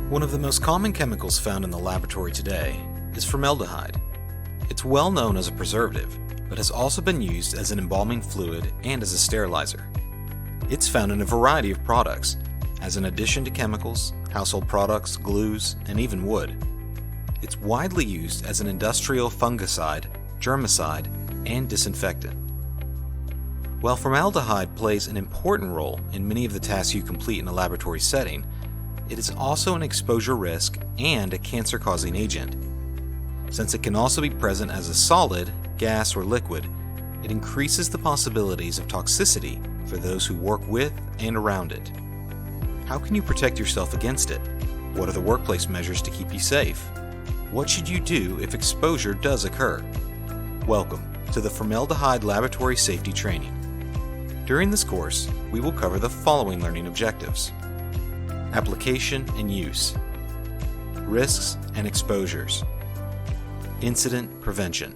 One of the most common chemicals found in the laboratory today is formaldehyde. It's well known as a preservative, but has also been used as an embalming fluid and as a sterilizer. It's found in a variety of products, as an addition to chemicals, household products, glues, and even wood. It's widely used as an industrial fungicide, germicide, and disinfectant. While formaldehyde plays an important role in many of the tasks you complete in a laboratory setting, it is also an exposure risk and a cancer-causing agent. Since it can also be present as a solid, gas, or liquid, it increases the possibilities of toxicity for those who work with and around it. How can you protect yourself against it? What are the workplace measures to keep you safe? What should you do if exposure does occur? Welcome to the Formaldehyde Laboratory Safety Training. During this course, we will cover the following learning objectives: application and use, risks and exposures, incident prevention.